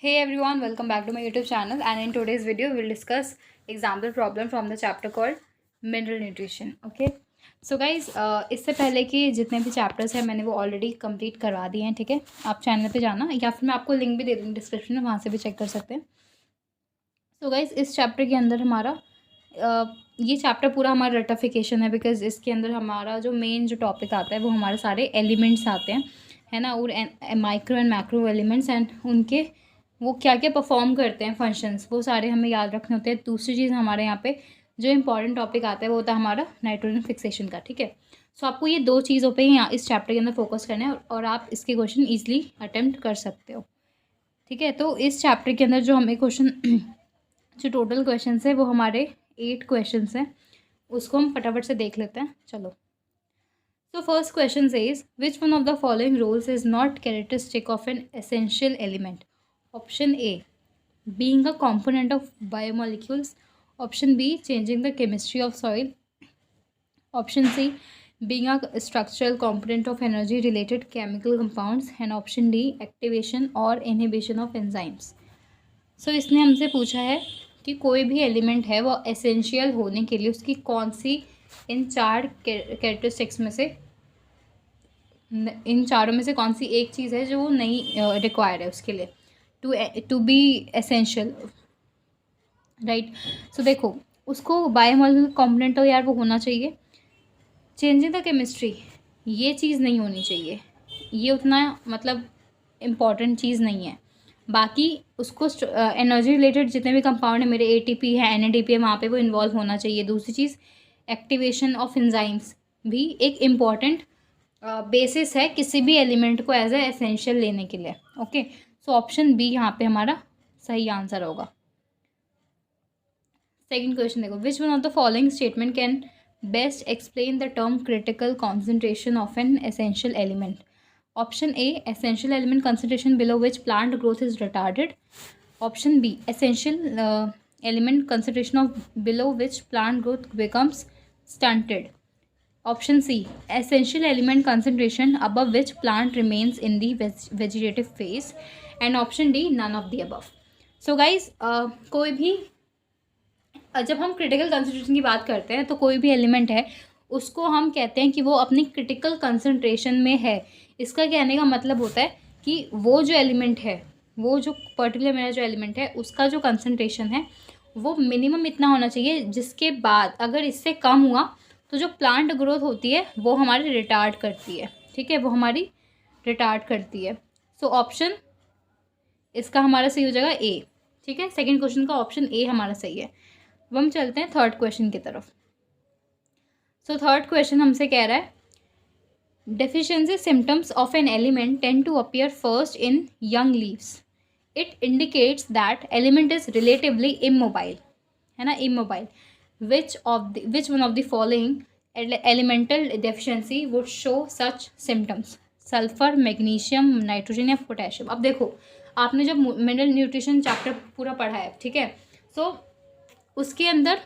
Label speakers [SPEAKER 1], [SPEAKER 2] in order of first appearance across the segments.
[SPEAKER 1] Hey everyone, welcome back to my YouTube channel, and in today's video we'll discuss example problem from the chapter called mineral nutrition. Okay, so guys, इससे पहले कि जितने भी chapters हैं मैंने वो already complete करवा दिए हैं. ठीक है, आप चैनल पे जाना या फिर मैं आपको लिंक भी दे दूँगी डिस्क्रिप्शन में, वहाँ से भी चेक कर सकते हैं. सो गाइज, इस चैप्टर के अंदर हमारा ये चैप्टर पूरा हमारा रटिफिकेशन है, बिकॉज इसके अंदर हमारा जो मेन जो टॉपिक आता है वो हमारे सारे एलिमेंट्स आते हैं, है ना, और micro and macro elements and उनके वो क्या क्या परफॉर्म करते हैं फंक्शंस, वो सारे हमें याद रखने होते हैं. दूसरी चीज़ हमारे यहाँ पे जो इंपॉर्टेंट टॉपिक आता है वो होता है हमारा नाइट्रोजन फिक्सेशन का. ठीक है, सो आपको ये दो चीज़ों पे ही यहाँ इस चैप्टर के अंदर फोकस करना है और आप इसके क्वेश्चन ईजिली अटेम्प्ट कर सकते हो. ठीक है, तो इस चैप्टर के अंदर जो हमें क्वेश्चन जो टोटल क्वेश्चंस है वो हमारे 8 क्वेश्चंस हैं, उसको हम फटाफट से देख लेते हैं. चलो, so first question says which one of the following rules is not characteristic of an essential element? Option A, being a component of biomolecules. Option B, changing the chemistry of soil. Option C, being a structural component of energy related chemical compounds. And option D, activation or inhibition of enzymes. So इसने हमसे पूछा है कि कोई भी element है वो essential होने के लिए उसकी कौन सी इन कैरेक्टरिस्टिक्स में से, इन चारों में से कौन सी एक चीज़ है जो वो नहीं रिक्वायर्ड है उसके लिए टू बी एसेंशियल, राइट. सो देखो, उसको बायोमोलिकुलर कंपोनेंट तो यार वो होना चाहिए. चेंजिंग द केमिस्ट्री, ये चीज़ नहीं होनी चाहिए, ये उतना मतलब इम्पॉर्टेंट चीज़ नहीं है. बाकी उसको एनर्जी रिलेटेड जितने भी कंपाउंड है, मेरे एटीपी है, एनएडीपी है, वहाँ पे वो इन्वॉल्व होना चाहिए. दूसरी चीज़, एक्टिवेशन ऑफ एंजाइम्स भी एक इम्पॉर्टेंट बेसिस है किसी भी एलिमेंट को एज ए एसेंशियल लेने के लिए. ओके, सो ऑप्शन बी यहाँ पे हमारा सही आंसर होगा. सेकेंड क्वेश्चन देखो, विच one of the following statement can best explain the term critical concentration of an essential element? Option A, essential element concentration below which plant growth is retarded. Option B, essential element concentration of below which plant growth becomes stunted. Option C, essential element concentration above which plant remains in the vegetative phase. And option D, none of the above. So guys, कोई भी जब हम critical concentration की बात करते हैं तो कोई भी एलिमेंट है उसको हम कहते हैं कि वो अपनी क्रिटिकल कंसंट्रेशन में है. इसका कहने का मतलब होता है कि वो जो एलिमेंट है, वो जो पर्टिकुलर मेरा जो एलिमेंट है उसका जो कंसंट्रेशन है वो मिनिमम इतना होना चाहिए जिसके बाद अगर इससे कम हुआ तो जो प्लांट ग्रोथ होती है वो हमारी रिटार्ड करती है. ठीक है, वो हमारी रिटार्ड करती है. सो ऑप्शन इसका हमारा सही हो जाएगा ए. ठीक है, सेकेंड क्वेश्चन का ऑप्शन ए हमारा सही है. अब हम चलते हैं थर्ड क्वेश्चन की तरफ. सो थर्ड क्वेश्चन हमसे कह रहा है deficiency symptoms of an element tend to appear first in young leaves. It indicates that element is relatively immobile, है ना, immobile. Which one of the following elemental deficiency would show such symptoms? Sulphur, magnesium, nitrogen या potassium. अब देखो, आपने जब mineral nutrition chapter पूरा पढ़ा है, ठीक है, सो उसके अंदर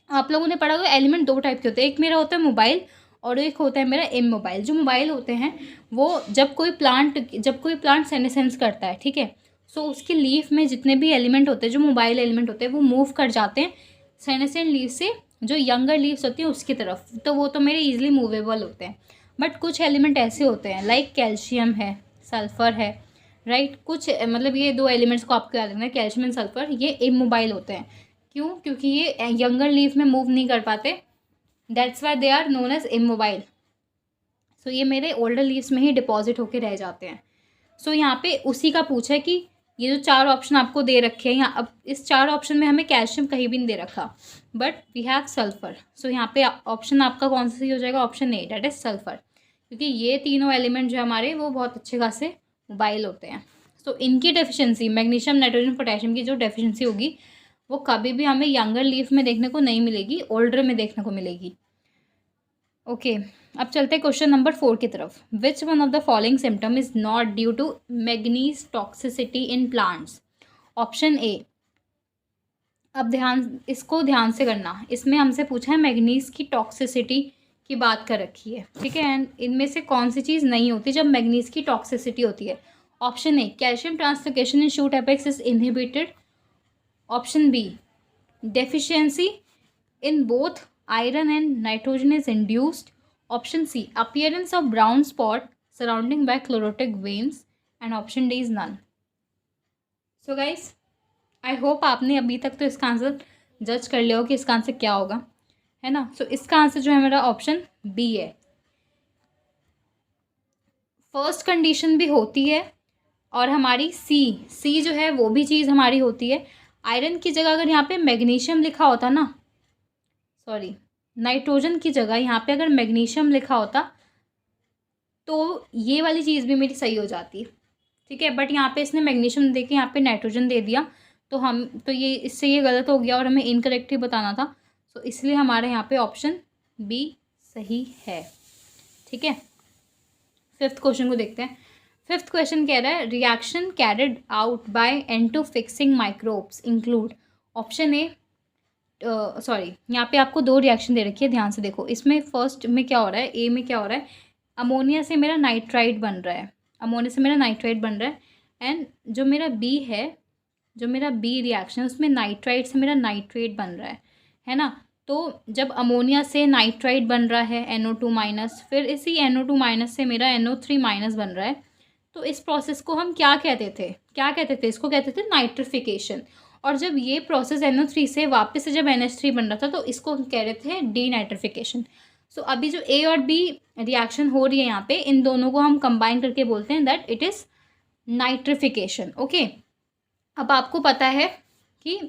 [SPEAKER 1] आप लोगों ने पढ़ा होगा एलिमेंट दो टाइप के होते हैं. एक मेरा होता है मोबाइल और एक होता है मेरा इमोबाइल. जो मोबाइल होते हैं वो जब कोई प्लांट सेनेसेंस करता है, ठीक है, सो उसकी लीफ में जितने भी एलिमेंट होते हैं जो मोबाइल एलिमेंट होते हैं वो मूव कर जाते हैं सेनेसेंट लीफ से जो यंगर लीव्स होती हैं उसकी तरफ, तो वो तो मेरे ईजिली मूवेबल होते हैं. बट कुछ एलिमेंट ऐसे होते हैं लाइक कैल्शियम है, सल्फ़र है, राइट. कुछ मतलब ये दो एलिमेंट्स को आपको याद रखना है, कैल्शियम एंड सल्फ़र, ये इमोबाइल होते हैं. क्यों? क्योंकि ये यंगर लीफ में मूव नहीं कर पाते. That's why they are known as immobile. So ये मेरे ओल्डर लीव्स में ही डिपॉजिट होके रह जाते हैं. सो यहाँ पे उसी का पूछा है कि ये जो चार ऑप्शन आपको दे रखे हैं यहाँ, अब इस चार ऑप्शन में हमें कैल्शियम कहीं भी नहीं दे रखा, बट वी हैव सल्फर. सो यहाँ पे ऑप्शन आपका कौन सा सही हो जाएगा? Option A, that is sulphur. क्योंकि ये तीनों एलिमेंट जो हमारे वो बहुत अच्छे खासे मोबाइल होते हैं. सो इनकी डेफिशिएंसी, मैग्नीशियम, नाइट्रोजन, पोटेशियम की जो डेफिशिएंसी होगी वो कभी भी हमें यंगर लीफ में देखने को नहीं मिलेगी, ओल्डर में देखने को मिलेगी. ओके, अब चलते हैं क्वेश्चन नंबर 4 की तरफ. Which one of the following symptom is not due to manganese toxicity in plants? Option A. अब इसको ध्यान से करना, इसमें हमसे पूछा है मैग्नीज की टॉक्सिसिटी की बात कर रखी है, ठीक है. एंड इनमें से कौन सी चीज़ नहीं होती जब मैग्नीज की टॉक्सिसिटी होती है? Option A calcium translocation in shoot apex is inhibited. Option B deficiency in both iron and nitrogen is induced. Option C appearance of brown spot surrounding by chlorotic veins. And option D is none. So guys, I hope आपने अभी तक तो इसका answer जज कर लिया हो कि इसका आंसर क्या होगा, है ना. सो इसका आंसर जो है मेरा ऑप्शन बी है. फर्स्ट कंडीशन भी होती है और हमारी सी जो है वो भी चीज़ हमारी होती है. आयरन की जगह अगर यहाँ पे मैग्नीशियम लिखा होता ना, सॉरी नाइट्रोजन की जगह यहाँ पे अगर मैग्नीशियम लिखा होता तो ये वाली चीज़ भी मेरी सही हो जाती. ठीक है, बट यहाँ पे इसने मैग्नीशियम दे के यहाँ पे नाइट्रोजन दे दिया तो ये इससे ये गलत हो गया और हमें इनकरेक्ट ही बताना था. तो इसलिए हमारे यहाँ पे ऑप्शन बी सही है. ठीक है, फिफ्थ क्वेश्चन को देखते हैं. फिफ्थ क्वेश्चन कह रहा है reaction carried out by N2 fixing microbes include. Option A sorry यहाँ पे आपको दो रिएक्शन दे रखी है, ध्यान से देखो. इसमें फर्स्ट में क्या हो रहा है, ए में क्या हो रहा है, अमोनिया से मेरा नाइट्राइड बन रहा है. एंड जो मेरा बी है, जो मेरा बी रिएक्शन उसमें नाइट्राइड से मेरा नाइट्रेट बन रहा है ना. तो जब अमोनिया से नाइट्राइड बन रहा है NO2 माइनस, फिर इसी NO2 माइनस से मेरा NO3 माइनस बन रहा है. तो इस प्रोसेस को हम क्या कहते थे, इसको कहते थे नाइट्रिफिकेशन. और जब ये प्रोसेस NO3 से वापस से जब NH3 बन रहा था तो इसको हम कह रहे थे डीनाइट्रिफिकेशन. सो अभी जो ए और बी रिएक्शन हो रही है यहाँ पे, इन दोनों को हम कंबाइन करके बोलते हैं that it is nitrification. Okay, अब आपको पता है कि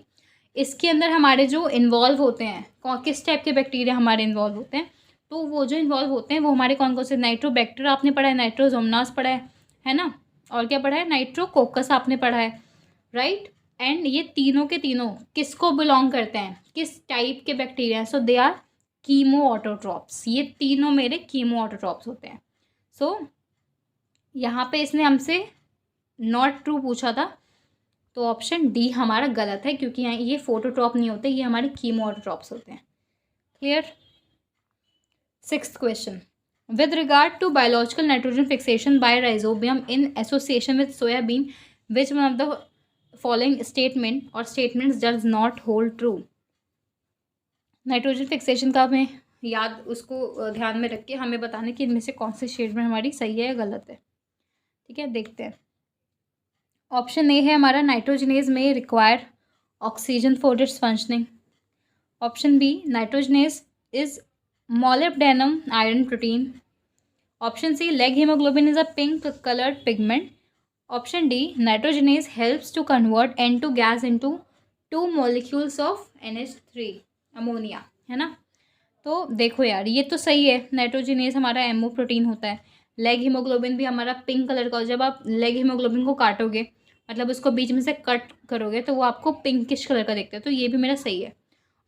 [SPEAKER 1] इसके अंदर हमारे जो इन्वॉल्व होते हैं, किस टाइप के बैक्टीरिया हमारे इन्वॉल्व होते हैं. तो वो जो इन्वॉल्व होते हैं वो हमारे कौन कौन से, नाइट्रोबैक्टर आपने पढ़ा है, नाइट्रोजोमनास पढ़ा है ना, और क्या पढ़ा है, नाइट्रोकोकस आपने पढ़ा है, राइट. एंड ये तीनों के तीनों किसको बिलोंग करते हैं, किस टाइप के bacteria. So they are chemoautotrophs. ये तीनों मेरे कीमो ऑटोट्रॉप्स होते हैं. सो यहाँ पे इसने हमसे नॉट ट्रू पूछा था, तो ऑप्शन डी हमारा गलत है, क्योंकि यहाँ ये फोटोट्रॉप नहीं होते, ये हमारे कीमो ऑटोट्रॉप्स होते हैं. Clear. Sixth question, with regard to biological nitrogen fixation by rhizobium in association with soybean, which one of the following statement or statements does not hold true. Nitrogen fixation का हमें याद, उसको ध्यान में रख के हमें बताने कि इनमें से कौन सी स्टेटमेंट हमारी सही है या गलत है. ठीक है, देखते हैं. ऑप्शन ए है हमारा nitrogenase may require oxygen for its functioning. Option B nitrogenase is molybdenum iron protein. Option C leg hemoglobin is a pink colored pigment. Option D nitrogenase helps to convert N2 gas into 2 molecules of NH3 ammonia, है ना. तो देखो यार, ये तो सही है, nitrogenase हमारा एमओ प्रोटीन होता है. लेग हीमोग्लोबिन भी हमारा पिंक कलर का. जब आप लेग हीमोग्लोबिन को काटोगे, मतलब उसको बीच में से कट करोगे, तो वो आपको पिंकिश कलर का दिखता है. तो ये भी मेरा सही है.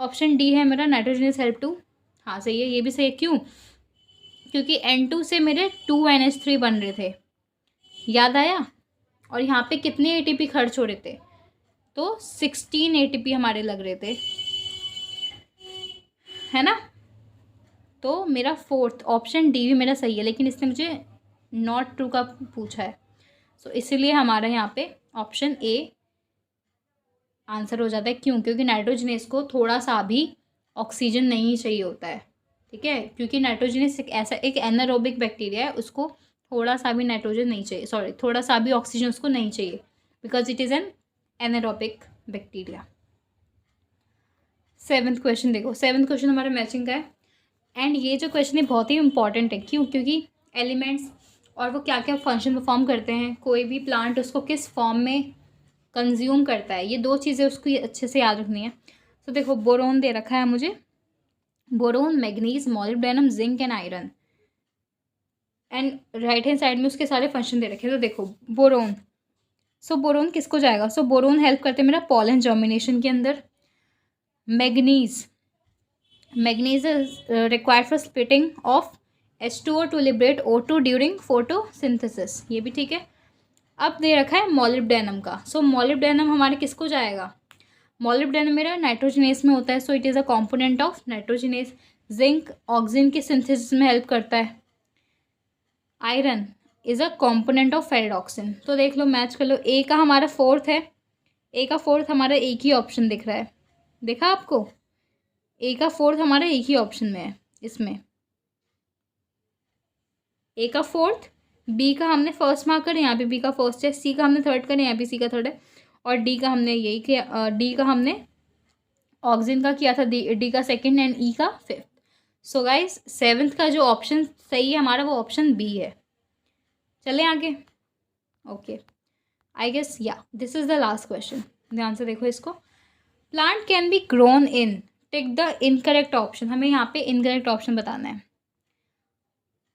[SPEAKER 1] ऑप्शन डी है मेरा नाइट्रोजनेज हेल्प टू, हाँ सही है, ये भी सही है. क्यों, क्योंकि N2 से मेरे 2 NH3 बन रहे थे, याद आया. और यहाँ पे कितने ATP खर्च हो रहे थे, तो 16 ATP हमारे लग रहे थे, है ना. तो मेरा फोर्थ ऑप्शन डी भी मेरा सही है, लेकिन इसने मुझे नॉट ट्रू का पूछा है. सो इसीलिए हमारा यहाँ पे ऑप्शन ए आंसर हो जाता है. क्यों, क्योंकि नाइट्रोजनेस को थोड़ा सा भी ऑक्सीजन नहीं चाहिए होता है. ठीक है, क्योंकि नाइट्रोजनेस एक ऐसा एक एनारोबिक बैक्टीरिया है, उसको थोड़ा सा भी नाइट्रोजन नहीं चाहिए, सॉरी थोड़ा सा भी ऑक्सीजन उसको नहीं चाहिए, because it is an anaerobic bacteria. Seventh question देखो, सेवन्थ क्वेश्चन हमारा मैचिंग का है. एंड ये जो क्वेश्चन है बहुत ही इंपॉर्टेंट है. क्यों, क्योंकि एलिमेंट्स और वो क्या क्या फंक्शन परफॉर्म करते हैं, कोई भी प्लांट उसको किस फॉर्म में कंज्यूम करता है, ये दो चीज़ें उसको अच्छे से याद रखनी है. तो देखो बोरोन दे रखा है मुझे, boron, manganese, molybdenum, zinc and iron. And right hand side में उसके सारे फंक्शन दे रखे हैं. तो देखो बोरोन, सो बोरोन किसको जाएगा, सो बोरोन हेल्प करते हैं मेरा पॉलन जर्मिनेशन के अंदर. Manganese, manganese is required for splitting of H2O to liberate O2 during photosynthesis, ये भी ठीक है. अब दे रखा है मॉलिब्डेनम का, सो मॉलिब्डेनम हमारे किसको जाएगा, मॉलिब्डेनम मेरा नाइट्रोजनेस में होता है, so it is a component of nitrogenase. Zinc oxygen के सिंथेसिस में हेल्प करता है. Iron, is a component of ferredoxin. तो देख लो, मैच कर लो। ए का हमारा फोर्थ है, ए का फोर्थ हमारा एक ही ऑप्शन दिख रहा है, देखा आपको? ए का फोर्थ हमारा एक ही ऑप्शन में है इसमें, ए का फोर्थ, बी का हमने फर्स्ट मार्क कर, यहाँ पे बी का फर्स्ट है, सी का हमने थर्ड कर, यहाँ पे सी का थर्ड है, और डी का हमने यही किया, डी का हमने ऑक्सीजन का किया था, डी का सेकंड एंड ई का फिफ्थ। सो गाइस सेवन्थ का जो ऑप्शन सही है हमारा वो ऑप्शन बी है। चले आगे। ओके, आई गेस या this is the last question, ध्यान से देखो इसको। Plant can be grown in, take the incorrect option, हमें यहाँ पे इनकरेक्ट ऑप्शन बताना है।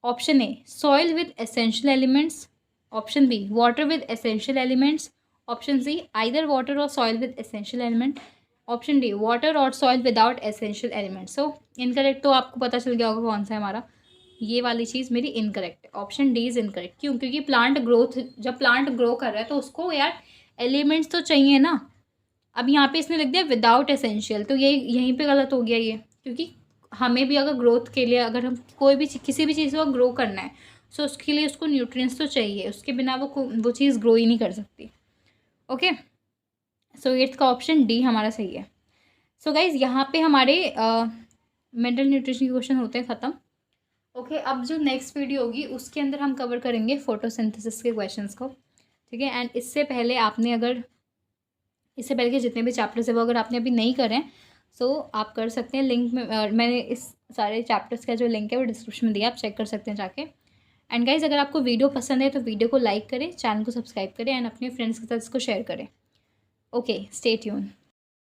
[SPEAKER 1] Option A soil with essential elements, option B water with essential elements, option C either water or soil with essential element, option D water or soil without essential element. So incorrect तो आपको पता चल गया होगा कौन सा है हमारा, ये वाली चीज़ मेरी इनकरेक्ट है, ऑप्शन डी इज़ इनकरेक्ट। क्यों? क्योंकि प्लांट ग्रोथ, जब प्लांट ग्रो कर रहा है तो उसको यार एलिमेंट्स तो चाहिए ना। अब यहाँ पे इसने लिख दिया विदाउट एसेंशियल, तो ये यहीं पे गलत हो गया ये, क्योंकि हमें भी अगर ग्रोथ के लिए, अगर हम कोई भी किसी भी चीज़ को ग्रो करना है सो उसके लिए उसको न्यूट्रिएंट्स तो चाहिए, उसके बिना वो चीज़ ग्रो ही नहीं कर सकती। ओके, सो एट्थ का ऑप्शन डी हमारा सही है। सो गाइज यहाँ पे हमारे मेंटल न्यूट्रिशन के क्वेश्चन होते हैं ख़त्म। ओके, अब जो नेक्स्ट वीडियो होगी उसके अंदर हम कवर करेंगे फोटोसिंथेसिस के क्वेश्चंस को, ठीक है। एंड इससे पहले आपने अगर इससे पहले के जितने भी चैप्टर्स है वो अगर आपने अभी नहीं करें सो आप कर सकते हैं। लिंक में मैंने इस सारे चैप्टर्स का जो लिंक है वो डिस्क्रिप्शन में दिया, आप चेक कर सकते हैं जाके। एंड गाइज अगर आपको वीडियो पसंद है तो वीडियो को लाइक करें, चैनल को सब्सक्राइब करें एंड अपने फ्रेंड्स के साथ इसको शेयर करें। Okay, stay tune.